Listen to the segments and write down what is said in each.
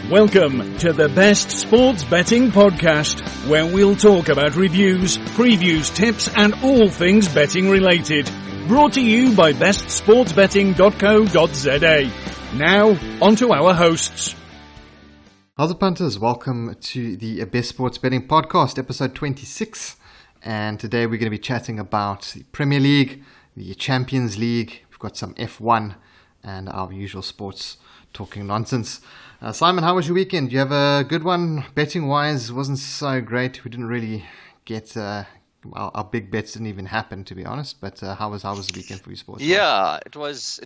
Welcome to the Best Sports Betting Podcast, where we'll talk about reviews, previews, tips and all things betting related. Brought to you by bestsportsbetting.co.za. Now, on to our hosts. How's it, punters? Welcome to the Best Sports Betting Podcast, episode 26. And today we're going to be chatting about the Premier League, the Champions League. We've got some F1 and our usual sports talking nonsense. Simon, how was your weekend? Do you have a good one? Betting-wise, wasn't so great. We didn't really get... our big bets didn't even happen, to be honest. But how was the weekend for you, sports? Yeah, it was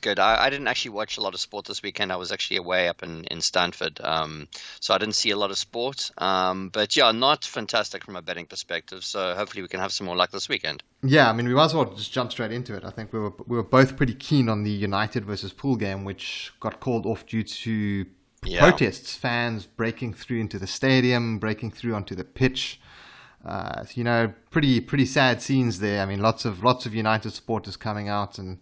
good. I didn't actually watch a lot of sport this weekend. I was actually away up in Stanford, so I didn't see a lot of sport. But yeah, not fantastic from a betting perspective. So hopefully we can have some more luck this weekend. Yeah, I mean, we might as well just jump straight into it. I think we were both pretty keen on the United versus Pool game, which got called off due to protests, fans breaking through into the stadium, breaking through onto the pitch. Pretty sad scenes there. I mean, lots of United supporters coming out and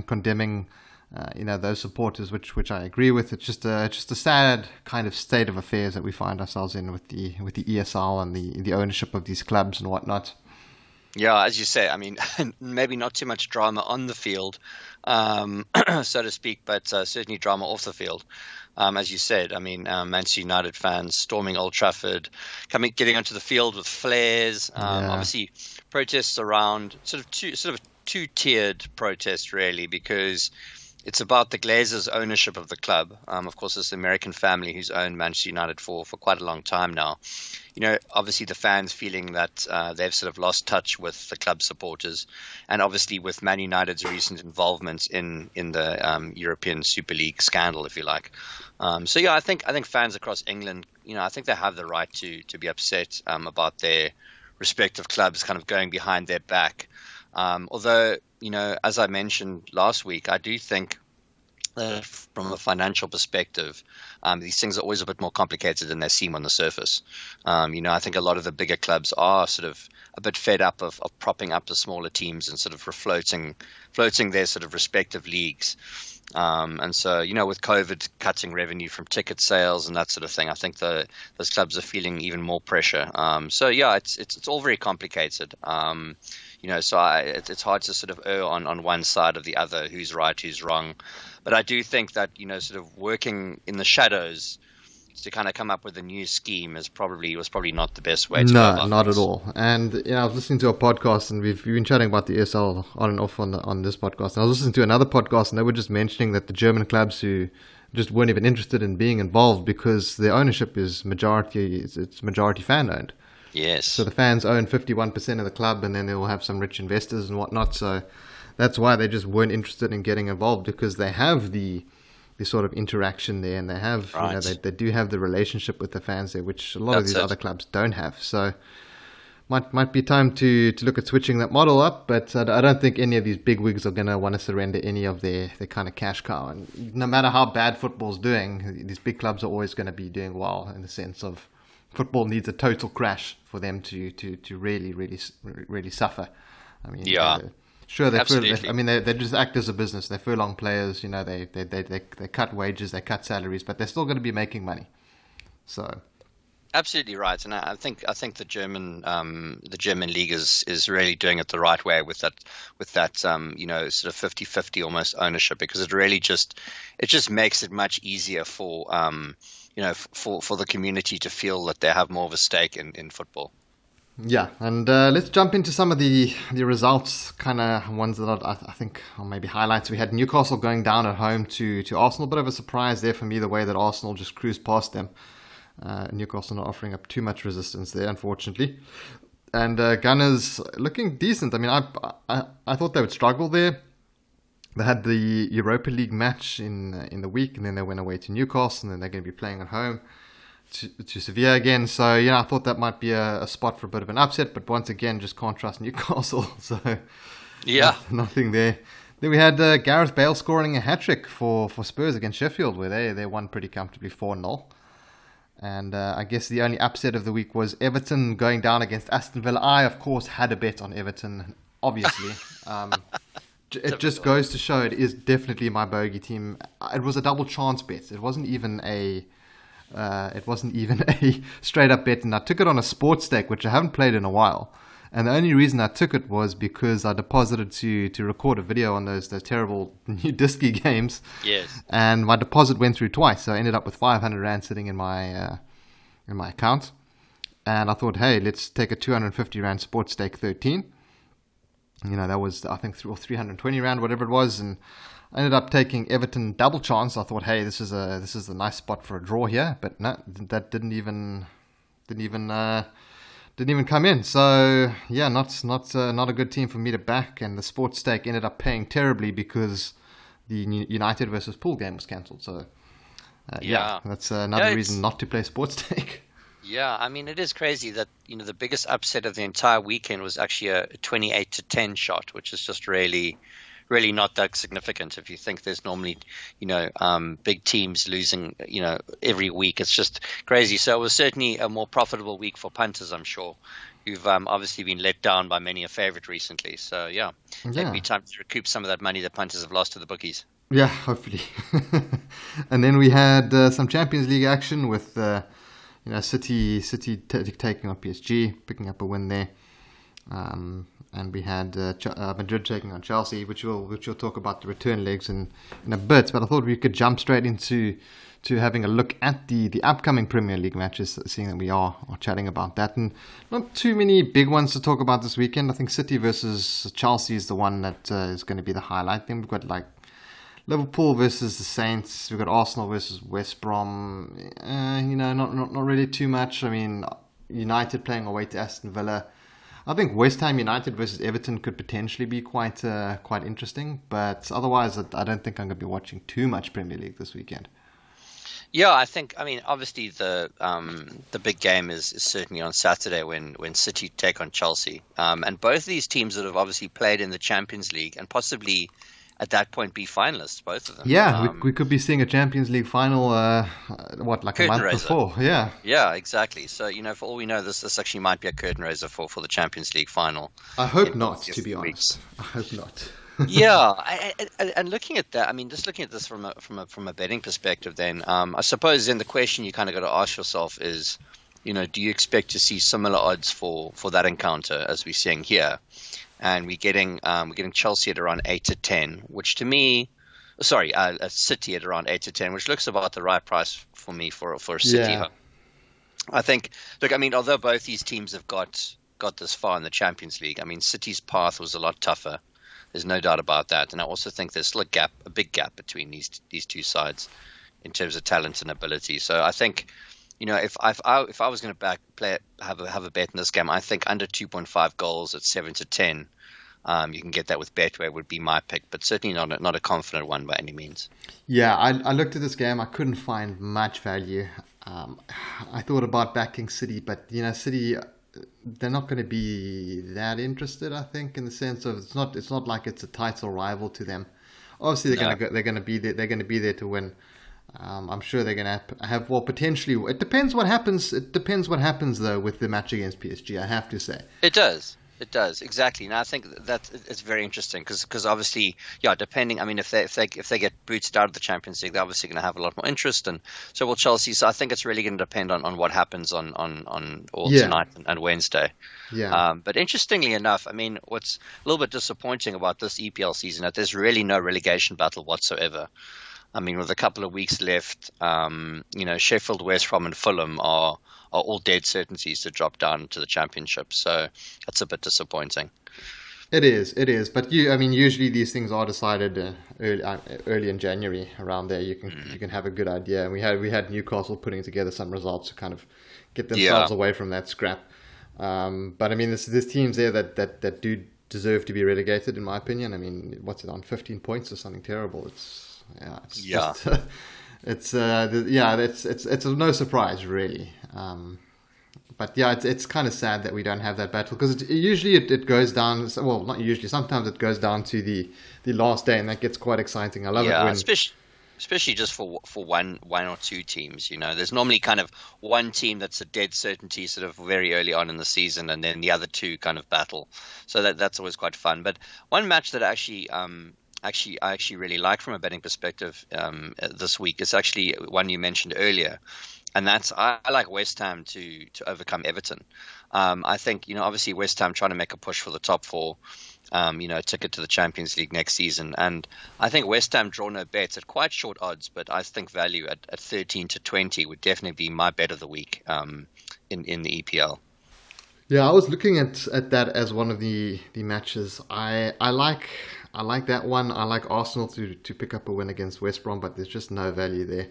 condemning, those supporters, which I agree with. It's just a sad kind of state of affairs that we find ourselves in with the ESL and the ownership of these clubs and whatnot. Yeah, as you say, I mean, maybe not too much drama on the field, so to speak, but certainly drama off the field. As you said, I mean, Manchester United fans storming Old Trafford, getting onto the field with flares. Obviously, protests around sort of two-tiered protest, really, because it's about the Glazers' ownership of the club. Of course, this American family who's owned Manchester United for quite a long time now. Obviously the fans feeling that they've sort of lost touch with the club supporters, and obviously with Man United's recent involvement in the European Super League scandal, if you like. I think fans across England, I think they have the right to be upset about their respective clubs kind of going behind their back. Although, as I mentioned last week, I do think that from a financial perspective, these things are always a bit more complicated than they seem on the surface. I think a lot of the bigger clubs are sort of a bit fed up of propping up the smaller teams and sort of floating their sort of respective leagues. And so, with COVID cutting revenue from ticket sales and that sort of thing, I think those clubs are feeling even more pressure. It's all very complicated. It's hard to sort of err on one side or the other, who's right, who's wrong. But I do think that, sort of working in the shadows to kind of come up with a new scheme was probably not the best way to go about not things. at all. And I was listening to a podcast, and we've been chatting about the ESL on and off on this podcast. And I was listening to another podcast, and they were just mentioning that the German clubs who just weren't even interested in being involved because their ownership is majority fan owned. Yes. So the fans own 51% of the club, and then they will have some rich investors and whatnot. So that's why they just weren't interested in getting involved, because they have the sort of interaction there, and they have, right. They do have the relationship with the fans there, which a lot of these other clubs don't have. So might be time to look at switching that model up, but I don't think any of these big wigs are going to want to surrender any of their kind of cash cow. And no matter how bad football's doing, these big clubs are always going to be doing well, in the sense of football needs a total crash for them to really, really, really suffer. I mean, yeah. Sure, they just act as a business. They furlong players, they cut wages, they cut salaries, but they're still going to be making money. So, absolutely right, and I think the German league is really doing it the right way with that sort of 50-50 almost ownership, because it really just makes it much easier for for the community to feel that they have more of a stake in football. Yeah, and let's jump into some of the results, kind of ones that I think are maybe highlights. We had Newcastle going down at home to Arsenal. Bit of a surprise there for me, the way that Arsenal just cruised past them. Newcastle not offering up too much resistance there, unfortunately. And Gunners looking decent. I mean, I thought they would struggle there. They had the Europa League match in the week, and then they went away to Newcastle, and then they're going to be playing at home to Sevilla again. So, I thought that might be a spot for a bit of an upset, but once again, just can't trust Newcastle. So, nothing there. Then we had Gareth Bale scoring a hat-trick for Spurs against Sheffield, where they won pretty comfortably 4-0. And I guess the only upset of the week was Everton going down against Aston Villa. I, of course, had a bet on Everton, obviously. It just goes to show it is definitely my bogey team. It was a double chance bet. It wasn't even a It wasn't even a straight up bet, and I took it on a sports stake, which I haven't played in a while. And the only reason I took it was because I deposited to record a video on those terrible new Disky games. Yes. And my deposit went through twice, so I ended up with 500 Rand sitting in my account. And I thought, hey, let's take a 250 Rand sports stake 13. That was, I think, 320 Rand, whatever it was. And I ended up taking Everton double chance. I thought, hey, this is a nice spot for a draw here. But no, that didn't even come in. So yeah, not a good team for me to back. And the sports stake ended up paying terribly because the United versus Pool game was cancelled. So that's another reason not to play sports stake. Yeah, I mean, it is crazy that, the biggest upset of the entire weekend was actually a 28-10 shot, which is just really, really not that significant. If you think there's normally, big teams losing, every week, it's just crazy. So it was certainly a more profitable week for punters, I'm sure, who've obviously been let down by many a favorite recently. So it'd be time to recoup some of that money that punters have lost to the bookies. Yeah, hopefully. And then we had some Champions League action with City taking on PSG, picking up a win there, and we had Madrid taking on Chelsea, which we'll talk about the return legs in a bit. But I thought we could jump straight into having a look at the upcoming Premier League matches, seeing that we are chatting about that, and not too many big ones to talk about this weekend. I think City versus Chelsea is the one that is going to be the highlight. Then we've got Liverpool versus the Saints. We've got Arsenal versus West Brom. Not really too much. I mean, United playing away to Aston Villa. I think West Ham United versus Everton could potentially be quite interesting. But otherwise, I don't think I'm going to be watching too much Premier League this weekend. Yeah, obviously the big game is certainly on Saturday when City take on Chelsea. And both of these teams that have obviously played in the Champions League and possibly at that point be finalists, both of them. Yeah, we could be seeing a Champions League final, a month before. Yeah. Yeah, exactly. So, for all we know, this actually might be a curtain raiser for the Champions League final. I hope not, to be honest. I hope not. Yeah, and looking at that, just looking at this from a betting perspective, then I suppose then the question you kind of got to ask yourself is, do you expect to see similar odds for that encounter as we're seeing here? And we're getting Chelsea at around 8-10, which to me, City at around 8-10, which looks about the right price for me for a City. Yeah. I think. Look, although both these teams have got this far in the Champions League, City's path was a lot tougher. There's no doubt about that, and I also think there's still a big gap between these two sides in terms of talent and ability. So I think, if I was going to have a bet in this game, I think under 2.5 goals at 7-10, you can get that with Betway would be my pick, but certainly not a confident one by any means. Yeah, I looked at this game. I couldn't find much value. I thought about backing City, but City, they're not going to be that interested. I think, in the sense of it's not like it's a title rival to them. Obviously, they're going to be there. They're going to be there to win. I'm sure they're going to have potentially. It depends what happens. It depends what happens though with the match against PSG. I have to say. It does. It does, exactly. And I think that it's very interesting because obviously, depending. If they get booted out of the Champions League, they're obviously going to have a lot more interest, and so will Chelsea. So I think it's really going to depend on what happens on tonight and Wednesday. Yeah. But interestingly enough, what's a little bit disappointing about this EPL season that there's really no relegation battle whatsoever. With a couple of weeks left, Sheffield, West Brom, and Fulham are all dead certainties to drop down to the Championship. So that's a bit disappointing. It is. But usually these things are decided early in January. Around there, you can have a good idea. And we had Newcastle putting together some results to kind of get themselves away from that scrap. But there's teams there that do deserve to be relegated, in my opinion. What's it on 15 points or something terrible? It's no surprise really. But it's kind of sad that we don't have that battle because usually it goes down. Well, not usually. Sometimes it goes down to the last day, and that gets quite exciting. I love it when. Especially just for one or two teams, there's normally kind of one team that's a dead certainty sort of very early on in the season, and then the other two kind of battle. So that's always quite fun. But one match that I actually really like from a betting perspective this week is actually one you mentioned earlier, and I like West Ham to overcome Everton. I think, obviously West Ham trying to make a push for the top four, ticket to the Champions League next season. And I think West Ham draw no bets at quite short odds, but I think value at 13 to 20 would definitely be my bet of the week in the EPL. Yeah, I was looking at that as one of the matches. I like that one. I like Arsenal to pick up a win against West Brom, but there's just no value there.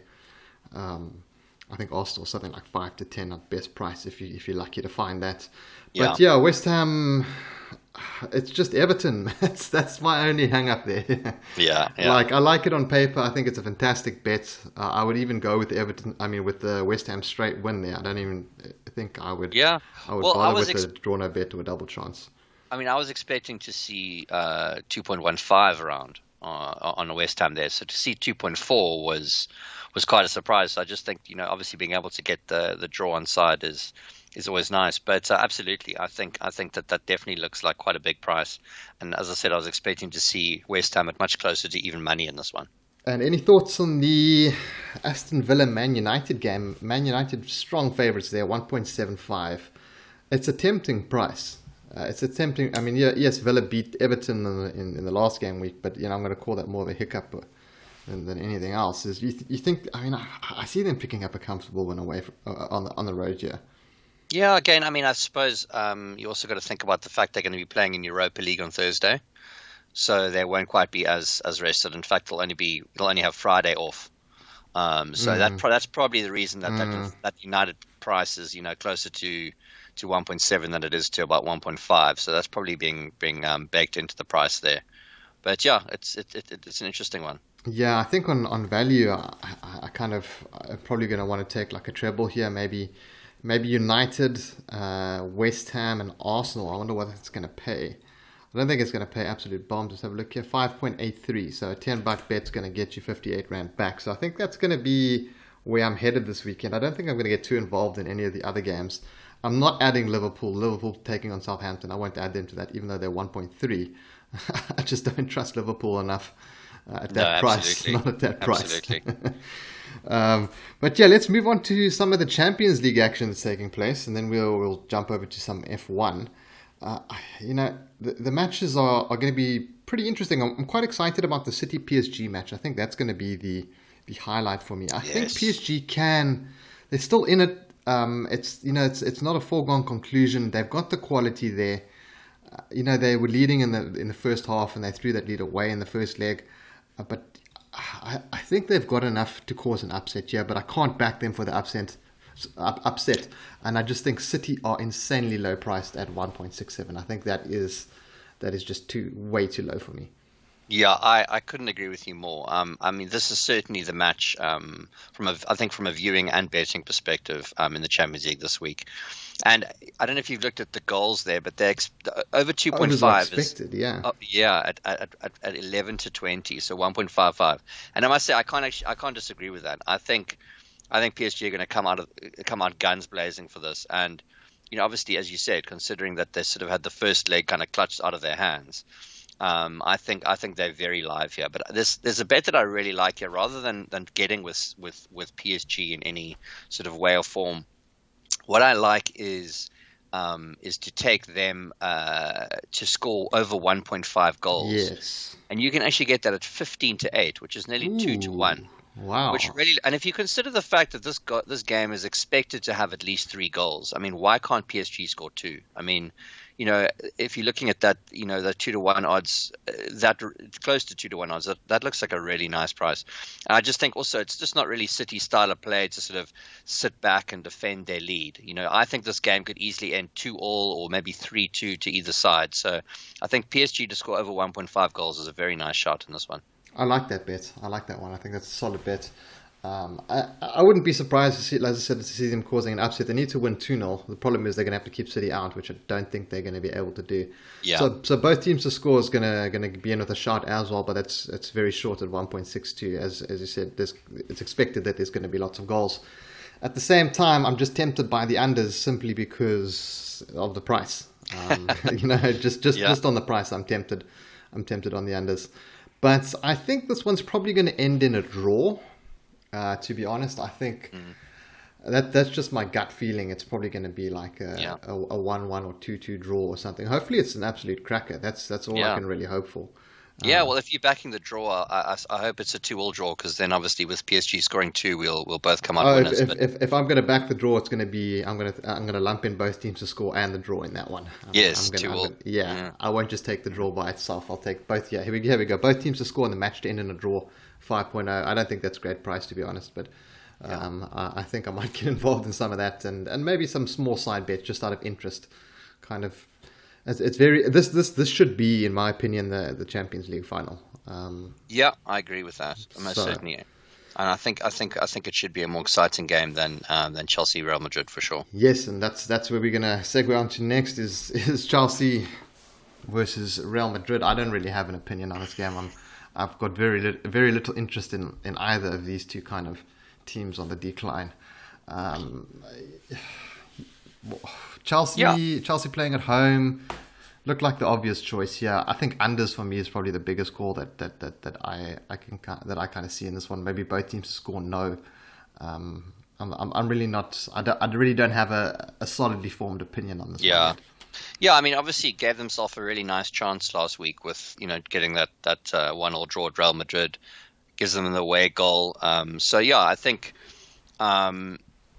I think Arsenal something like 5 to 10 at best price if you're lucky to find that. But yeah, West Ham, it's just Everton. That's my only hang up there. Yeah. Like, I like it on paper. I think it's a fantastic bet. I would even go with with the West Ham straight win there. I don't even think I would. Yeah. Bother with a draw no bet or a double chance. I mean, I was expecting to see 2.15 around on a West Ham there. So to see 2.4 was quite a surprise. So I just think, obviously being able to get the draw on side is always nice. But absolutely, I think that definitely looks like quite a big price. And as I said, I was expecting to see West Ham at much closer to even money in this one. And any thoughts on the Aston Villa Man United game? Man United strong favourites there, 1.75. It's a tempting price. I mean, yes, Villa beat Everton in the last game week, but I'm going to call that more of a hiccup than anything else. Is you think? I mean, I see them picking up a comfortable win away on the road here. Yeah, again, I mean, I suppose you also got to think about the fact they're going to be playing in Europa League on Thursday, so they won't quite be as rested. In fact, they'll only have Friday off. So that's probably the reason that United price is closer to 1.7 than it is to about 1.5. So that's probably being baked into the price there. But yeah, it's an interesting one. Yeah, I think on value, I'm probably going to want to take like a treble here. Maybe United, West Ham, and Arsenal. I wonder what it's going to pay. I don't think it's going to pay absolute bombs. Let's have a look here. 5.83. So a $10 bet's going to get you 58 Rand back. So I think that's going to be where I'm headed this weekend. I don't think I'm going to get too involved in any of the other games. I'm not adding Liverpool taking on Southampton. I won't add them to that, even though they're 1.3. I just don't trust Liverpool enough at that price. Not at that price. Absolutely. But yeah, let's move on to some of the Champions League action that's taking place, and then we'll jump over to some F1. The matches are going to be pretty interesting. I'm quite excited about the City PSG match. I think that's going to be the highlight for me. I think PSG they're still in it. It's not a foregone conclusion. They've got the quality there. They were leading in the first half and they threw that lead away in the first leg. But I think they've got enough to cause an upset here, but I can't back them for the upset. And I just think City are insanely low priced at 1.67. I think that is just way too low for me. Yeah, I couldn't agree with you more. I mean, this is certainly the match from a viewing and betting perspective in the Champions League this week. And I don't know if you've looked at the goals there, but they're over 2.5 at 11 to 20, so 1.55. And I must say, I can't disagree with that. I think PSG are going to come out guns blazing for this. And obviously, as you said, considering that they sort of had the first leg kind of clutched out of their hands. I think they're very live here, but there's a bet that I really like here, rather than getting with PSG in any sort of way or form. What I like is to take them to score over 1.5 goals. Yes, and you can actually get that at 15 to 8, which is nearly 2 to 1. Wow. Which really, and if you consider the fact that this game is expected to have at least 3 goals, I mean, why can't PSG score 2? I mean, if you're looking at that, the 2 to 1 odds, that close to 2 to 1 odds, that looks like a really nice price. And I just think also it's just not really City style of play to sort of sit back and defend their lead. I think this game could easily end 2-2 or maybe 3-2 to either side. So I think PSG to score over 1.5 goals is a very nice shot in this one. I like that bet. I like that one. I think that's a solid bet. I wouldn't be surprised to see, as I said, to see them causing an upset. They need to win 2-0. The problem is they're going to have to keep City out, which I don't think they're going to be able to do. Yeah. So both teams to score is going to be in with a shot as well, but it's very short at 1.62. As you said, it's expected that there's going to be lots of goals. At the same time, I'm just tempted by the unders simply because of the price. Just on the price, I'm tempted. I'm tempted on the unders. But I think this one's probably going to end in a draw. To be honest, I think That's just my gut feeling. It's probably going to be like a 1-1 or 2-2 draw or something. Hopefully, it's an absolute cracker. That's all I can really hope for. Yeah, well, if you're backing the draw, I hope it's a 2-2 draw, because then obviously with PSG scoring 2, we'll both come out winners. If I'm going to back the draw, it's going to be I'm going to lump in both teams to score and the draw in that one. Yes, 2-2. Yeah, I won't just take the draw by itself. I'll take both. Yeah, here we go. Both teams to score and the match to end in a draw, 5.0. I don't think that's a great price, to be honest, but I think I might get involved in some of that and maybe some small side bets just out of interest, kind of. It's very this should be, in my opinion, the Champions League final. Yeah, I agree with that. Most certainly, and I think it should be a more exciting game than Chelsea Real Madrid for sure. Yes, and that's where we're gonna segue on to next is Chelsea versus Real Madrid. I don't really have an opinion on this game. I've got very little interest in either of these two kind of teams on the decline. Chelsea playing at home looked like the obvious choice here. I think unders for me is probably the biggest call that I kind of see in this one. Maybe both teams to score no. I'm really not. I really don't have a solidly formed opinion on this one yet. Yeah, I mean, obviously gave themselves a really nice chance last week with getting that 1-1 draw at Real Madrid, gives them the away goal. So yeah, I think.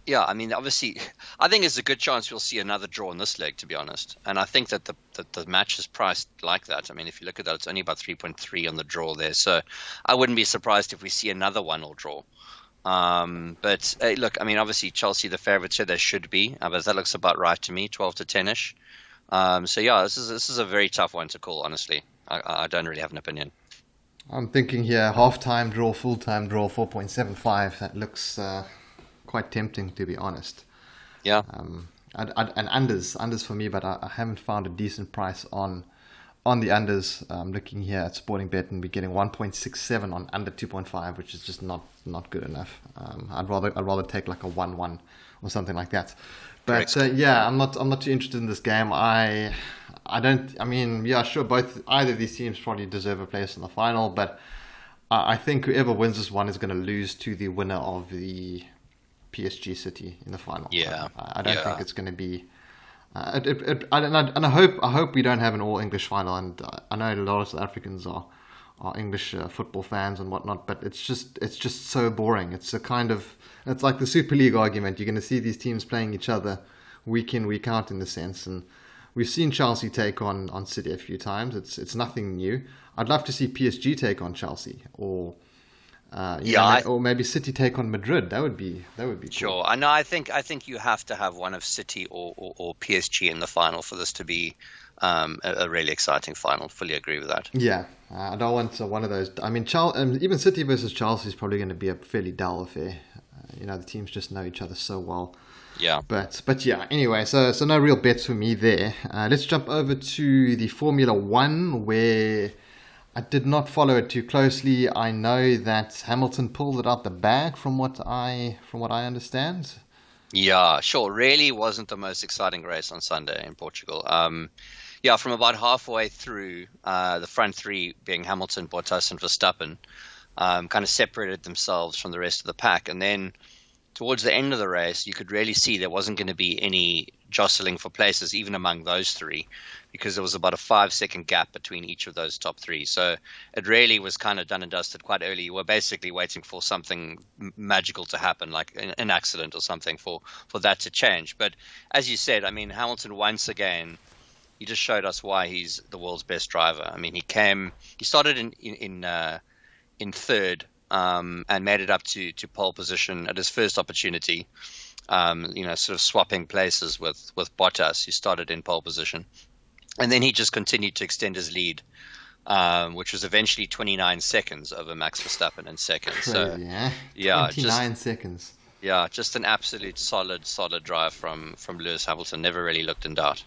Yeah, I mean, obviously, I think there's a good chance we'll see another draw in this leg, to be honest. And I think that the match is priced like that. I mean, if you look at that, it's only about 3.3 on the draw there. So I wouldn't be surprised if we see another 1-1 draw. But look, I mean, obviously, Chelsea, the favourites here, they should be. But that looks about right to me, 12 to 10-ish. So yeah, this is a very tough one to call, honestly. I don't really have an opinion. I'm thinking here, half-time draw, full-time draw, 4.75. That looks... quite tempting, to be honest. Yeah. And unders for me, but I haven't found a decent price on the unders. Looking here at Sporting Bet, and we're getting 1.67 on under 2.5, which is just not good enough. I'd rather take like a 1-1 or something like that. But yeah, I'm not too interested in this game. I mean, yeah, sure, either of these teams probably deserve a place in the final, but I think whoever wins this one is going to lose to the winner of the PSG City in the final. Yeah, I don't think it's going to be. I hope we don't have an all English final. And I know a lot of South Africans are English football fans and whatnot, but it's just so boring. It's like the Super League argument. You're going to see these teams playing each other week in, week out in the sense, and we've seen Chelsea take on City a few times. It's nothing new. I'd love to see PSG take on Chelsea or. Or maybe City take on Madrid. That would be cool. Sure. I know. I think you have to have one of City or PSG in the final for this to be a really exciting final. Fully agree with that. Yeah, I don't want one of those. I mean, even City versus Chelsea is probably going to be a fairly dull affair. The teams just know each other so well. Yeah. But yeah. Anyway, so no real bets for me there. Let's jump over to the Formula One, where I did not follow it too closely. I know that Hamilton pulled it out the bag from what I understand. Yeah, sure. Really wasn't the most exciting race on Sunday in Portugal. From about halfway through, the front three being Hamilton, Bottas, and Verstappen, kind of separated themselves from the rest of the pack. And then towards the end of the race, you could really see there wasn't going to be any jostling for places, even among those three, because there was about a 5-second gap between each of those top three. So it really was kind of done and dusted quite early. You were basically waiting for something magical to happen, like an accident or something, for that to change. But as you said, I mean, Hamilton once again, he just showed us why he's the world's best driver. I mean, he started in third and made it up to pole position at his first opportunity. Sort of swapping places with Bottas, who started in pole position. And then he just continued to extend his lead, which was eventually 29 seconds over Max Verstappen in second. Crazy, so, yeah, 29 seconds. Yeah, just an absolute solid drive from Lewis Hamilton. Never really looked in doubt.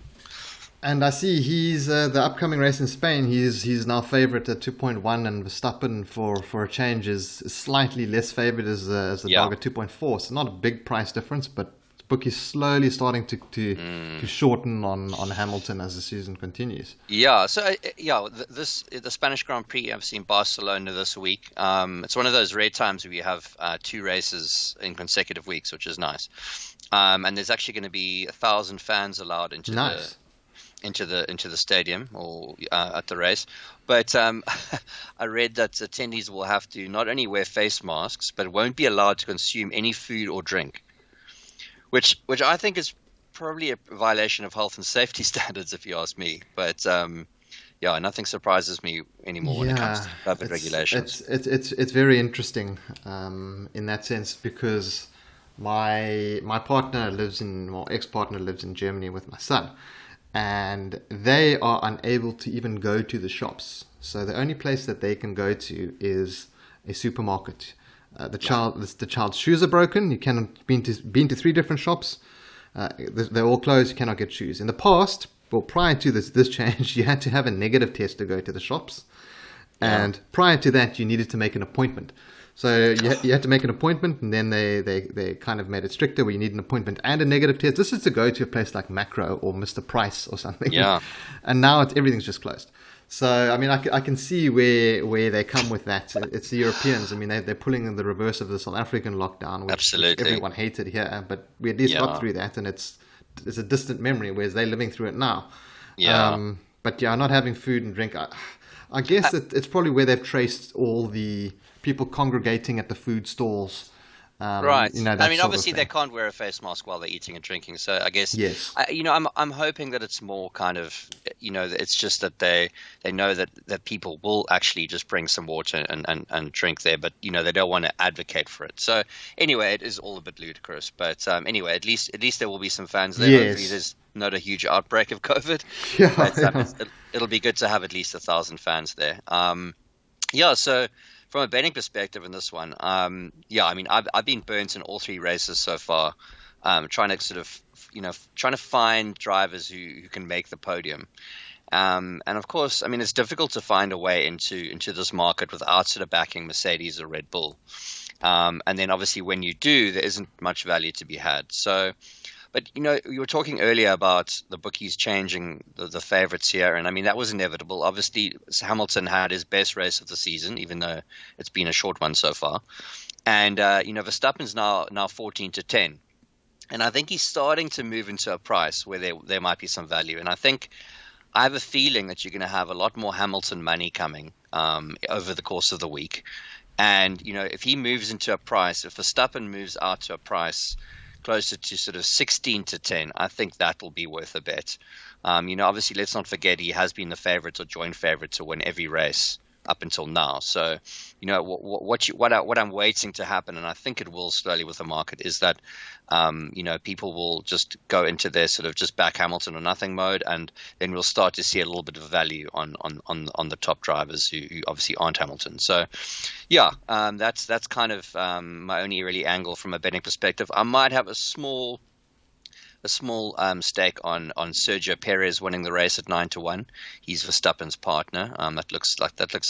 And I see he's the upcoming race in Spain. He's now favourite at 2.1, and Verstappen for a change is slightly less favoured as the dog at 2.4. So not a big price difference, but bookies slowly starting to shorten on Hamilton as the season continues. Yeah, so the Spanish Grand Prix I've seen Barcelona this week. It's one of those rare times where you have 2 races in consecutive weeks, which is nice. And there's actually going to be 1,000 fans allowed into the stadium or at the race. But I read that attendees will have to not only wear face masks, but won't be allowed to consume any food or drink, which I think is probably a violation of health and safety standards, if you ask me. But nothing surprises me anymore when it comes to COVID regulations. It's very interesting in that sense, because my partner ex-partner lives in Germany with my son, and they are unable to even go to the shops. So the only place that they can go to is a supermarket. The child's shoes are broken. You cannot been to 3 different shops. They're all closed. You cannot get shoes. In the past, prior to this change, you had to have a negative test to go to the shops, and prior to that, you needed to make an appointment. So you had to make an appointment, and then they kind of made it stricter where you need an appointment and a negative test. This is to go to a place like Macro or Mr. Price or something. Yeah. And now everything's just closed. So, I mean, I can see where they come with that. It's the Europeans. I mean, they're pulling in the reverse of the South African lockdown, which everyone hated here. But we at least got through that, and it's a distant memory, whereas they're living through it now. Yeah. Not having food and drink. I guess it's probably where they've traced all the people congregating at the food stalls. Right. Obviously they can't wear a face mask while they're eating and drinking. So I guess, yes. I'm hoping that it's more kind of, it's just that they know that people will actually just bring some water and drink there, but they don't want to advocate for it. So anyway, it is all a bit ludicrous. But anyway, at least there will be some fans there. Yes. Hopefully there's not a huge outbreak of COVID. It'll be good to have at least 1,000 fans there. So. From a betting perspective in this one, I've been burnt in all 3 races so far, trying to find drivers who can make the podium. And of course, it's difficult to find a way into this market without sort of backing Mercedes or Red Bull. And then obviously when you do, there isn't much value to be had. So, but you were talking earlier about the bookies changing the favorites here, and that was inevitable. Obviously, Hamilton had his best race of the season, even though it's been a short one so far. And Verstappen's now 14-10, and I think he's starting to move into a price where there might be some value. And I have a feeling that you're going to have a lot more Hamilton money coming over the course of the week. And if he moves into a price, if Verstappen moves out to a price closer to sort of 16-10, I think that will be worth a bet. Obviously, let's not forget he has been the favorite or joint favorite to win every race up until now. So, what I'm waiting to happen, and I think it will slowly with the market, is that people will just go into their sort of just back Hamilton or nothing mode, and then we'll start to see a little bit of value on the top drivers who obviously aren't Hamilton. So, that's kind of my only really angle from a betting perspective. I might have a small stake on Sergio Perez winning the race at 9-1. He's Verstappen's partner. That looks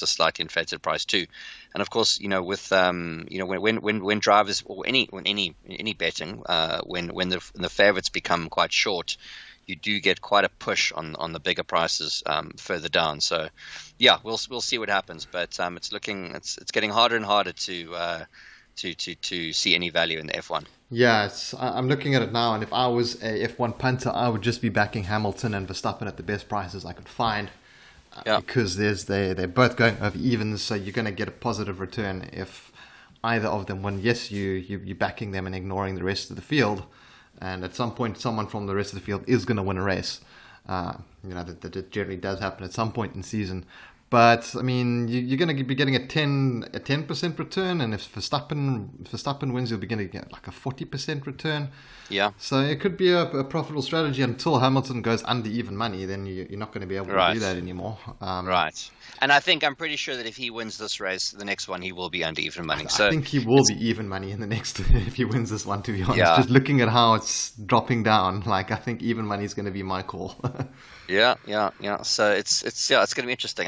a slightly inflated price too. And of course, with when drivers or any betting, when the favorites become quite short, you do get quite a push on the bigger prices further down. So we'll see what happens. But it's getting harder and harder to see any value in the F1. Yeah, I'm looking at it now, and if I was a F1 punter, I would just be backing Hamilton and Verstappen at the best prices I could find, because they're both going over evens, so you're going to get a positive return if either of them win. Yes, you're backing them and ignoring the rest of the field, and at some point, someone from the rest of the field is going to win a race. That generally does happen at some point in the season. But you're going to be getting a 10% return, and if Verstappen wins, you'll be going to get like a 40% return. Yeah. So it could be a profitable strategy until Hamilton goes under even money. Then you're not going to be able to do that anymore. Right. And I'm pretty sure that if he wins this race, the next one he will be under even money. So I think he will be even money in the next if he wins this one. To be honest, just looking at how it's dropping down, I think even money is going to be my call. Yeah. So it's going to be interesting.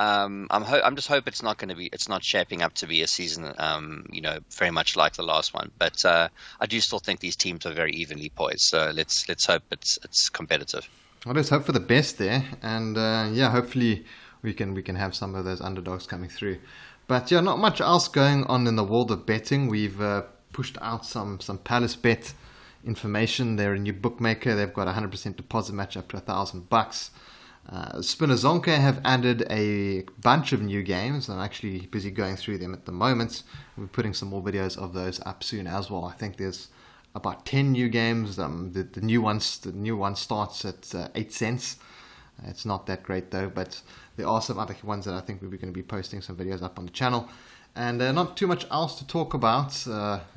I'm just hope it's not shaping up to be a season, very much like the last one. But I do still think these teams are very evenly poised. So let's hope it's competitive. Well, let's hope for the best there, and hopefully we can have some of those underdogs coming through. But yeah, not much else going on in the world of betting. We've pushed out some Palace Bet information. They're a new bookmaker. They've got a 100% deposit match up to $1,000. Spinner Zonke have added a bunch of new games. I'm actually busy going through them at the moment. We're putting some more videos of those up soon as well. I think there's about 10 new games. The new one starts at 8 cents. It's not that great though, but there are some other ones that I think we're going to be posting some videos up on the channel. And not too much else to talk about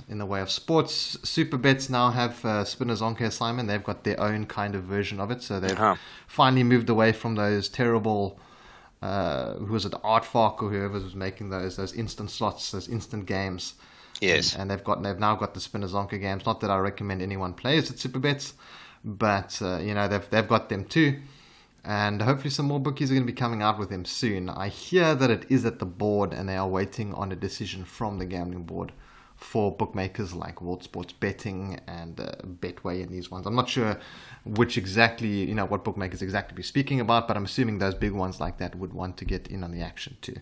in the way of sports. Super Bets now have Spinner Zonke, Simon. They've got their own kind of version of it. So they've finally moved away from those terrible, who was it, Artfark or whoever was making those instant slots, those instant games. Yes. And they've now got the Spinner Zonke games. Not that I recommend anyone plays at Super Bets, but they've got them too. And hopefully some more bookies are going to be coming out with them soon. I hear that it is at the board and they are waiting on a decision from the gambling board for bookmakers like World Sports Betting and Betway and these ones. I'm not sure which exactly, what bookmakers exactly be speaking about, but I'm assuming those big ones like that would want to get in on the action too.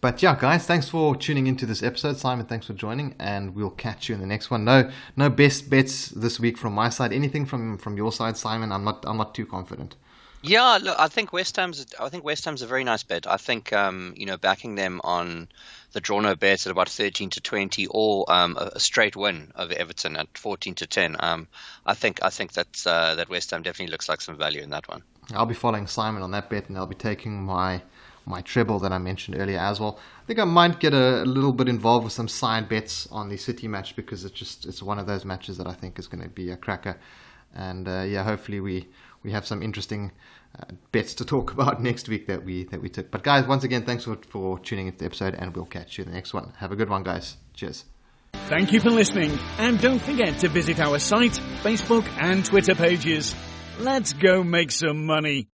But yeah, guys, thanks for tuning into this episode. Simon, thanks for joining, and we'll catch you in the next one. No best bets this week from my side. Anything from your side, Simon? I'm not too confident. Yeah, look, I think West Ham's a very nice bet. I think backing them on the draw no bet at about 13-20 or a straight win over Everton at 14-10. I think that West Ham definitely looks like some value in that one. I'll be following Simon on that bet, and I'll be taking my treble that I mentioned earlier as well. I think I might get a little bit involved with some side bets on the City match because it's one of those matches that I think is going to be a cracker. And hopefully we have some interesting bets to talk about next week that we took. But guys, once again, thanks for tuning into the episode, and we'll catch you in the next one. Have a good one, guys. Cheers. Thank you for listening, and don't forget to visit our site, Facebook and Twitter pages. Let's go make some money.